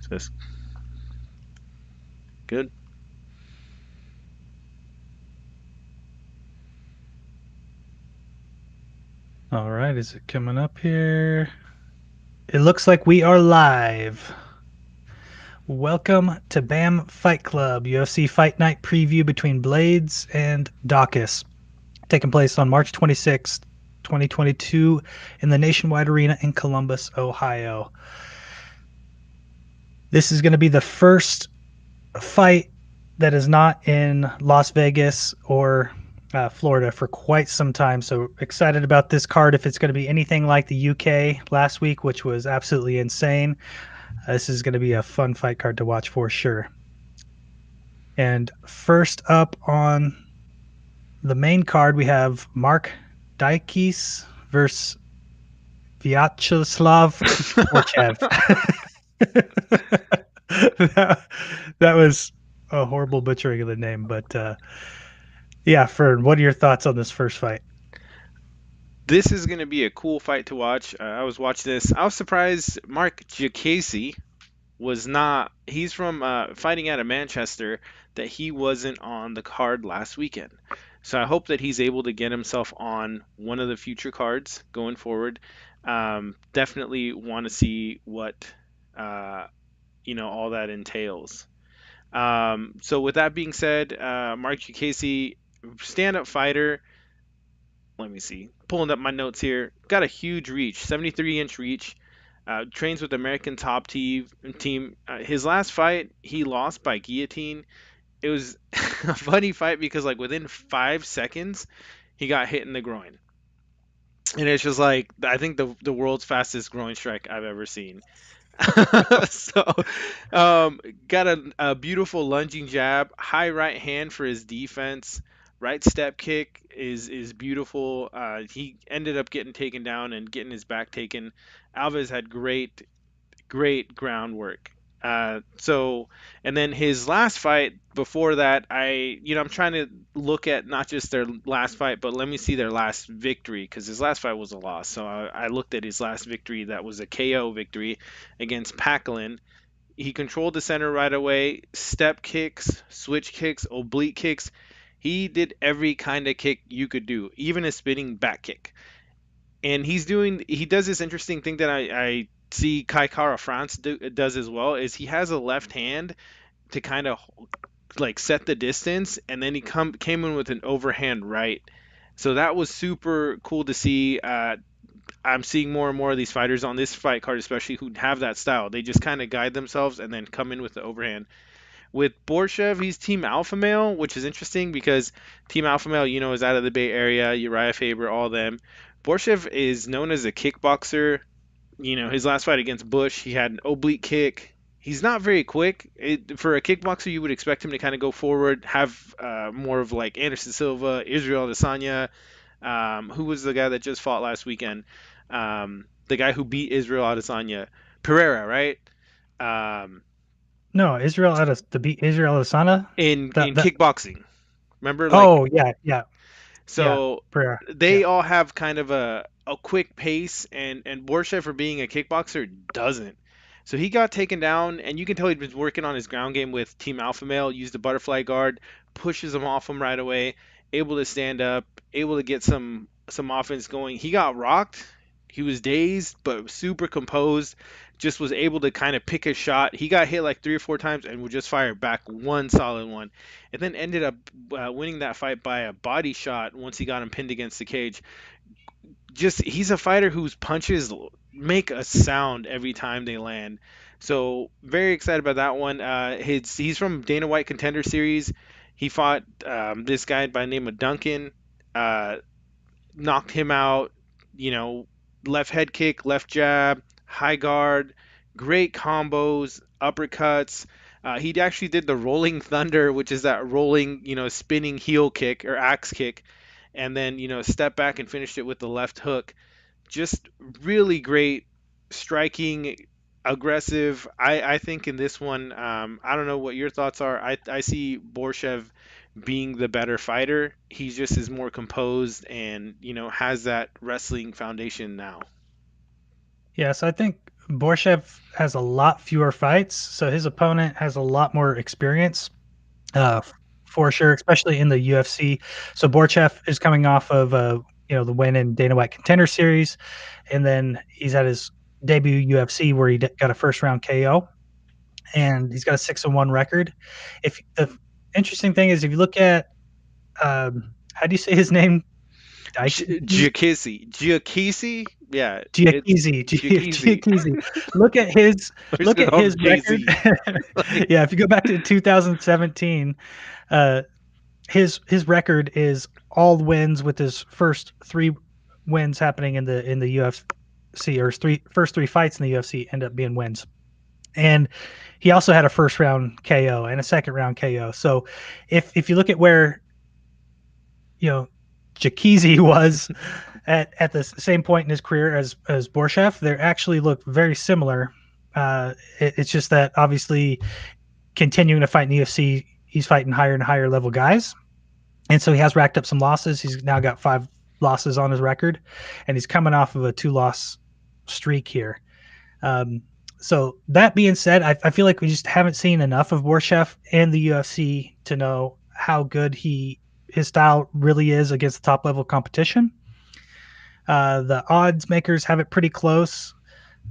Says good. All right, is it coming up here? It looks like we are live. Welcome to BAM Fight Club, UFC Fight Night preview between Blaydes and Daukaus, taking place on March 26th, 2022, in the Nationwide Arena in Columbus, Ohio. This is going to be the first fight that is not in Las Vegas or Florida for quite some time. So excited about this card. If it's going to be anything like the UK last week, which was absolutely insane, this is going to be a fun fight card to watch for sure. And first up on the main card, we have Mark Dykes versus Vyacheslav Borchev. that was a horrible butchering of the name, but yeah, Fern, what are your thoughts on this first fight? This is going to be a cool fight to watch. I was watching this. I was surprised Mark Jacasey was not. He's from fighting out of Manchester. That he wasn't on the card last weekend. So I hope that he's able to get himself on one of the future cards going forward. Definitely want to see what uh, all that entails. So with that being said, Mark Jacasey, stand-up fighter. Let me see. Pulling up my notes here. Got a huge reach, 73-inch reach. Trains with American Top Team. His last fight, he lost by guillotine. It was a funny fight because like within 5 seconds, he got hit in the groin, and it's just like I think the world's fastest groin strike I've ever seen. so, um, got a beautiful lunging jab, high right hand for his defense. Right step kick is beautiful. He ended up getting taken down and getting his back taken. Alves had great groundwork. So, and then his last fight before that, I'm trying to look at not just their last fight, but let me see their last victory because his last fight was a loss. So I looked at his last victory that was a KO victory against Packlin. He controlled the center right away, step kicks, switch kicks, oblique kicks. He did every kind of kick you could do, even a spinning back kick. And he does this interesting thing that I see Kai Kara France does as well is he has a left hand to kind of like set the distance, and then he came in with an overhand right. So that was super cool to see. I'm seeing more and more of these fighters on this fight card, especially who have that style. They just kind of guide themselves and then come in with the overhand. With Borshev, he's Team Alpha Male, which is interesting because Team Alpha Male, is out of the Bay Area, Uriah Faber, all them. Borshev is known as a kickboxer. His last fight against Bush, he had an oblique kick. He's not very quick. For a kickboxer, you would expect him to kind of go forward, have more of like Anderson Silva, Israel Adesanya. Who was the guy that just fought last weekend? The guy who beat Israel Adesanya, Pereira, right? Um, No, Israel out of the beat Israel Adesanya. in That kickboxing. Remember, like, oh yeah, yeah, yeah, so prayer. they Yeah. all have kind of a quick pace, and Borshev, for being a kickboxer, doesn't. So he got taken down, and you can tell he'd been working on his ground game with Team Alpha Male. Used the butterfly guard, pushes him off him right away, able to stand up, able to get some offense going. He got rocked. He was dazed, but super composed. Just was able to kind of pick a shot. He got hit like 3 or 4 times and would just fire back one solid one, and then ended up winning that fight by a body shot once he got him pinned against the cage. Just he's a fighter whose punches make a sound every time they land. So very excited about that one. He's from Dana White Contender Series. He fought this guy by the name of Duncan. Uh, Knocked him out. You know, left head kick, left jab, high guard, great combos, uppercuts. He actually did the rolling thunder, which is that rolling, spinning heel kick or axe kick, and then step back and finished it with the left hook. Just really great striking, aggressive. I think in this one, I don't know what your thoughts are. I see Borshev being the better fighter. He just is more composed and has that wrestling foundation now. Yeah, so I think Borshev has a lot fewer fights, so his opponent has a lot more experience, uh, for sure, especially in the UFC. So Borchev is coming off of the win in Dana White Contender Series, and then he's at his debut UFC where he got a first round KO, and he's got a 6-1 record. If the interesting thing is, if you look at how do you say his name? Giacchisi, yeah, it's Giacchese, Giacchisi. Giacchese. Look at his I'm just look gonna at call his him Jay record. Z. Like, Yeah, if you go back to 2017, uh, his record is all wins with his first three wins happening in the UFC, or his first three fights in the UFC end up being wins. And he also had a first round KO and a second round KO. So if you look at where you know Jakizi was at the same point in his career as Borshev, they actually look very similar. It's just that obviously continuing to fight in the UFC, he's fighting higher and higher level guys, and so he has racked up some losses. He's now got 5 losses on his record, and he's coming off of a 2-loss streak here. Um, so that being said, I feel like we just haven't seen enough of Borshev and the UFC to know how good his style really is against the top level competition. The odds makers have it pretty close.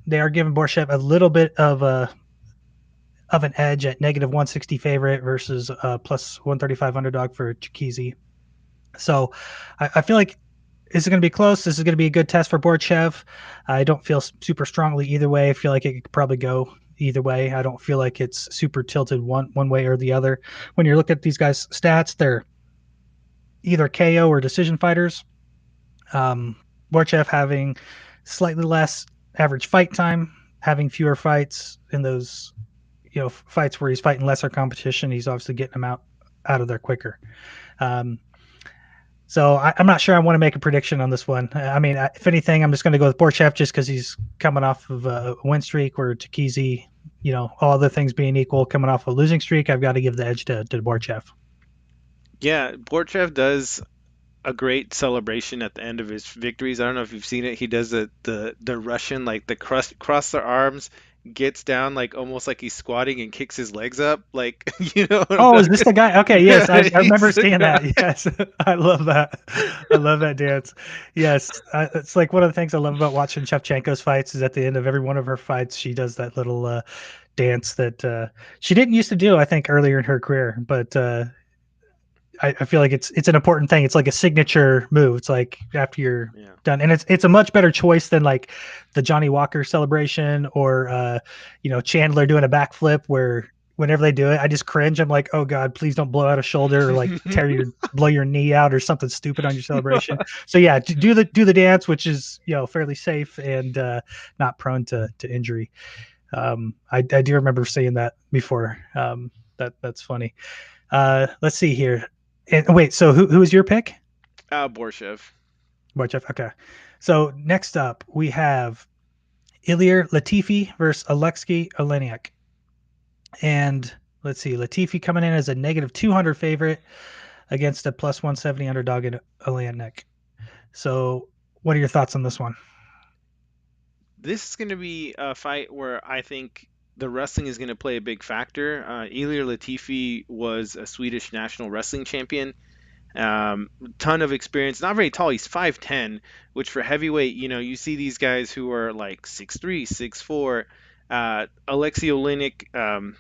They are giving Borshev a little bit of an edge at -160 favorite versus plus 135 underdog for Chikizi. So I feel like this is going to be close. This is going to be a good test for Borchev. I don't feel super strongly either way. I feel like it could probably go either way. I don't feel like it's super tilted one way or the other. When you look at these guys' stats, they're either KO or decision fighters. Um, Borchev having slightly less average fight time, having fewer fights in those fights where he's fighting lesser competition. He's obviously getting them out of there quicker. Um, So I'm not sure I want to make a prediction on this one. I mean, if anything, I'm just going to go with Borchev just because he's coming off of a win streak, where Takizi, all other things being equal, coming off a losing streak. I've got to give the edge to Borchev. yeah, Borchev does a great celebration at the end of his victories. I don't know if you've seen it. He does the Russian, like the cross their arms, gets down like almost like he's squatting and kicks his legs up. Like you know what I'm Oh, is this talking? the guy? Okay, yes, I, Yeah, I remember he's the seeing guy. that. Yes, I love that. I love that dance. Yes, it's like one of the things I love about watching Shevchenko's fights is at the end of every one of her fights, she does that little dance that she didn't used to do, I think, earlier in her career, but I feel like it's an important thing. It's like a signature move. It's like after you're Yeah. done, and it's a much better choice than like the Johnny Walker celebration or Chandler doing a backflip. Where whenever they do it, I just cringe. I'm like, oh god, please don't blow out a shoulder or like blow your knee out or something stupid on your celebration. So yeah, do the dance, which is fairly safe and not prone to injury. I do remember seeing that before. That's funny. Let's see here. And wait, so who is your pick? Borchev. Barchev. Okay. So next up we have Ilir Latifi versus Alexei Oleniak. And let's see, Latifi coming in as a -200 favorite against a plus 170 underdog in Oleniak. So what are your thoughts on this one? This is going to be a fight where I think the wrestling is going to play a big factor. Ilir Latifi was a Swedish national wrestling champion. Ton of experience. Not very tall. He's 5'10", which for heavyweight, you see these guys who are like 6'3", 6'4". Alexei Oleinik,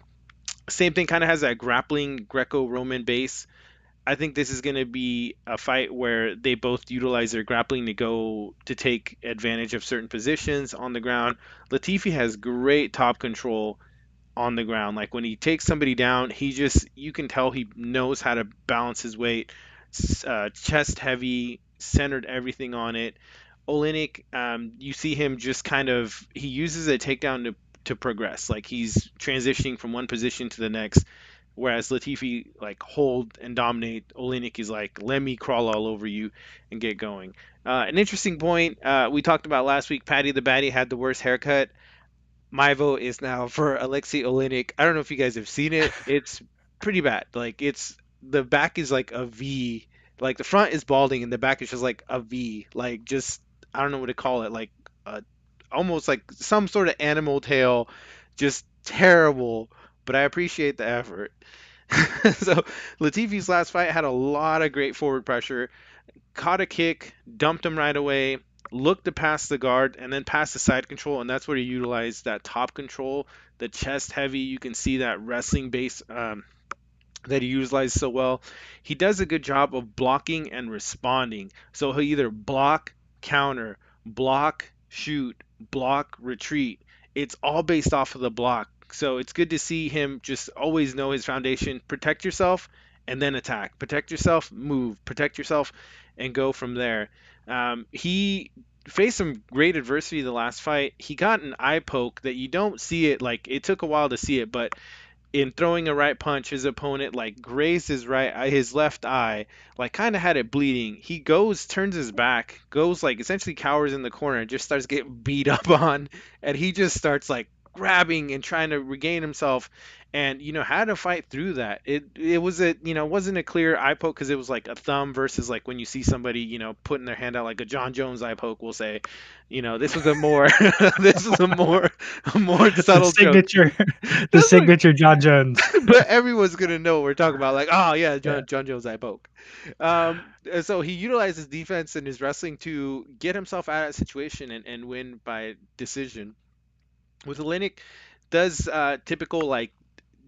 same thing, kind of has that grappling Greco-Roman base. I think this is going to be a fight where they both utilize their grappling to take advantage of certain positions on the ground. Latifi has great top control on the ground. Like when he takes somebody down, you can tell he knows how to balance his weight. Chest heavy, centered everything on it. Olenek, you see him just he uses a takedown to progress. Like he's transitioning from one position to the next. Whereas Latifi like hold and dominate, Olenek is like, let me crawl all over you and get going. An interesting point we talked about last week. Patty the Batty had the worst haircut. My vote is now for Alexei Olenek. I don't know if you guys have seen it. It's pretty bad. Like the back is like a V. Like the front is balding and the back is just like a V. Like just I don't know what to call it. Like a almost like some sort of animal tail, just terrible. But I appreciate the effort. So Latifi's last fight had a lot of great forward pressure, caught a kick, dumped him right away, looked to pass the guard, and then pass the side control, and that's where he utilized that top control, the chest heavy. You can see that wrestling base that he utilizes so well. He does a good job of blocking and responding. So he'll either block, counter, block, shoot, block, retreat. It's all based off of the block. So it's good to see him just always know his foundation. Protect yourself and then attack. Protect yourself, move. Protect yourself and go from there. He faced some great adversity the last fight. He got an eye poke that you don't see it, like it took a while to see it, but in throwing a right punch, his opponent like grazed his left eye, like kind of had it bleeding. He goes, turns his back, goes like essentially cowers in the corner, and just starts getting beat up on, and he just starts like grabbing and trying to regain himself, and had to fight through that. It was a wasn't a clear eye poke because it was like a thumb versus like when you see somebody putting their hand out like a John Jones eye poke. We'll say, this was a more this was a more The subtle choke. signature, the That's what signature John Jones. but everyone's gonna know what we're talking about. Like, oh yeah, Yeah. John Jones eye poke. And so he utilized his defense and his wrestling to get himself out of that situation and win by decision. With Olenek, does typical like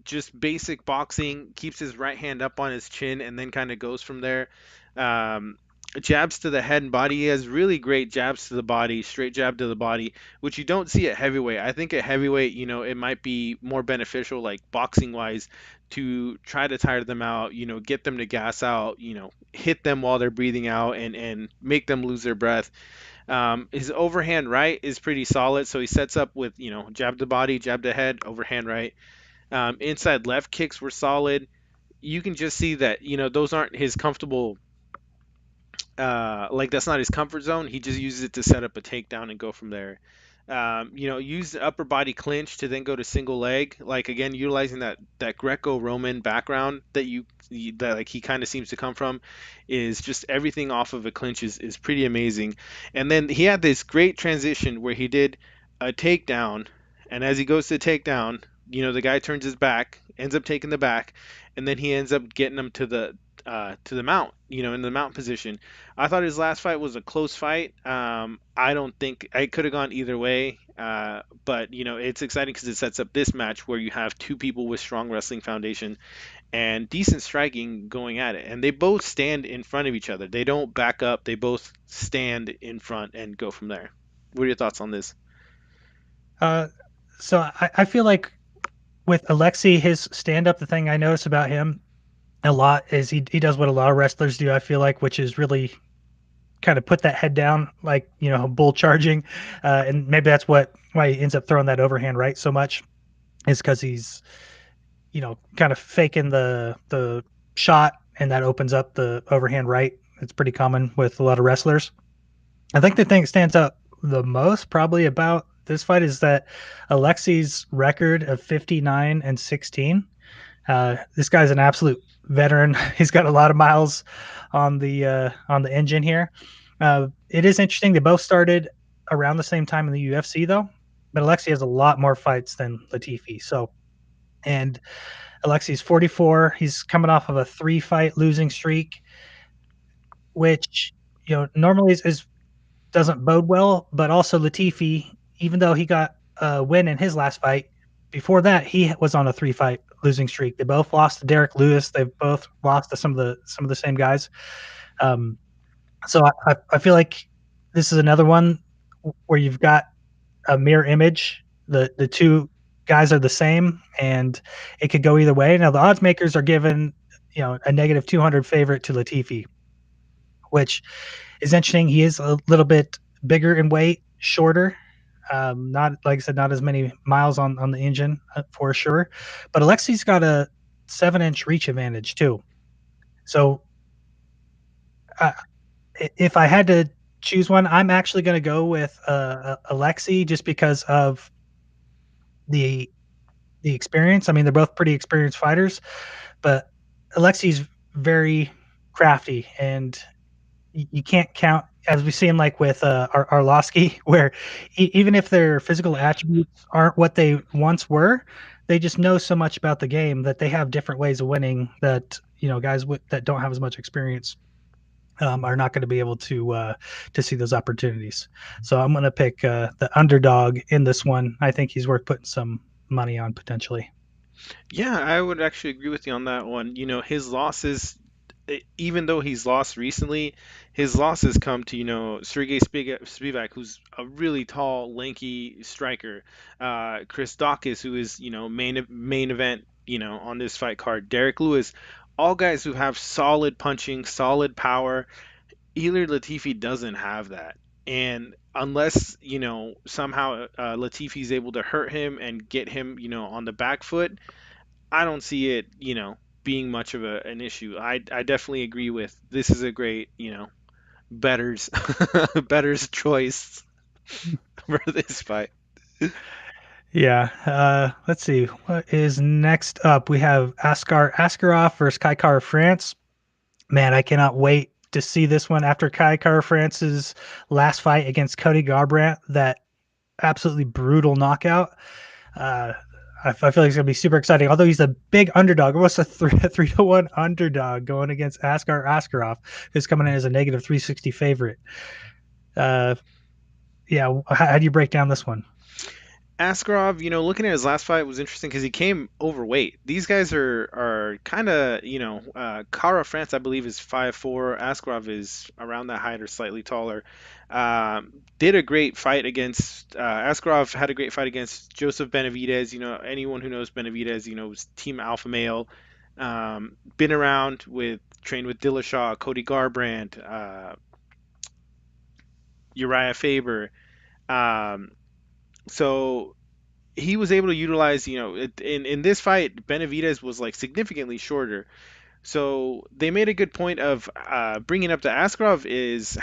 just basic boxing, keeps his right hand up on his chin, and then kind of goes from there. Um, Jabs to the head and body. He has really great jabs to the body, straight jab to the body, which you don't see at heavyweight. I think at heavyweight, it might be more beneficial, like boxing wise, to try to tire them out, get them to gas out, hit them while they're breathing out and make them lose their breath. His overhand right is pretty solid, so he sets up with, jab to body, jab to head, overhand right. Inside left kicks were solid. You can just see that those aren't his comfortable. Like that's not his comfort zone. He just uses it to set up a takedown and go from there. Use the upper body clinch to then go to single leg. Like again, utilizing that Greco-Roman background that like he kind of seems to come from, is just everything off of a clinch is pretty amazing. And then he had this great transition where he did a takedown, and as he goes to takedown, the guy turns his back, ends up taking the back, and then he ends up getting him to the mount, in the mount position. I thought his last fight was a close fight. I don't think I could have gone either way, but it's exciting because it sets up this match where you have two people with strong wrestling foundation and decent striking going at it, and they both stand in front of each other. They don't back up. They both stand in front and go from there. What are your thoughts on this? Uh, so I feel like with Alexei, his stand up, the thing I notice about him a lot is he does what a lot of wrestlers do, I feel like, which is really kind of put that head down, like, bull charging. And maybe that's why he ends up throwing that overhand right so much, is because he's, kind of faking the shot, and that opens up the overhand right. It's pretty common with a lot of wrestlers. I think the thing that stands out the most probably about this fight is that Alexei's record of 59-16. This guy's an absolute veteran. He's got a lot of miles on the engine here. It is interesting. They both started around the same time in the UFC, though, but Alexei has a lot more fights than Latifi. So, and Alexei's 44. He's coming off of a 3-fight losing streak, which normally is doesn't bode well. But also Latifi, even though he got a win in his last fight, before that he was on a 3-fight losing streak. They both lost to Derek Lewis. They've both lost to some of the same guys. Um, so I feel like this is another one where you've got a mirror image. The two guys are the same, and it could go either way. Now the odds makers are given a negative 200 favorite to Latifi, which is interesting. He is a little bit bigger in weight, shorter. Not, like I said, not as many miles on the engine for sure. But Alexei's got a 7-inch reach advantage too. So uh, if I had to choose one, I'm actually going to go with Alexei, just because of the experience. I mean, they're both pretty experienced fighters, but Alexei's very crafty, and you can't count as we've seen like with Arlovsky, where even if their physical attributes aren't what they once were, they just know so much about the game that they have different ways of winning that guys that don't have as much experience are not going to be able to see those opportunities. So I'm going to pick the underdog in this one. I think he's worth putting some money on potentially. Yeah, I would actually agree with you on that one. His losses, even though he's lost recently, his losses come to, Sergey Spivak, who's a really tall, lanky striker. Chris Daukaus, who is, main event, on this fight card. Derek Lewis, all guys who have solid punching, solid power. Ilir Latifi doesn't have that. And unless, somehow Latifi's able to hurt him and get him, on the back foot, I don't see it, being much of an issue. I definitely agree with this is a great, better's better's choice for this fight. Yeah. Let's see. What is next up? We have Askar Askarov versus Kaikar of France. Man, I cannot wait to see this one after Kaikar of France's last fight against Cody Garbrandt. That absolutely brutal knockout. Uh, I feel like it's gonna be super exciting. Although he's a big underdog, almost a 3-1 underdog going against Askar Askarov, who's coming in as a negative 360 favorite. Uh, yeah, how do you break down this one? Askarov, looking at his last fight was interesting because he came overweight. These guys are kind of, Kara France, I believe, is 5'4". Askarov is around that height or slightly taller. Did a great fight against Askarov had a great fight against Joseph Benavidez. Anyone who knows Benavidez, is Team Alpha Male. Been around with trained with Dillashaw, Cody Garbrandt, Uriah Faber. Um, so he was able to utilize, in this fight, Benavidez was like significantly shorter. So they made a good point of bringing up the Askarov is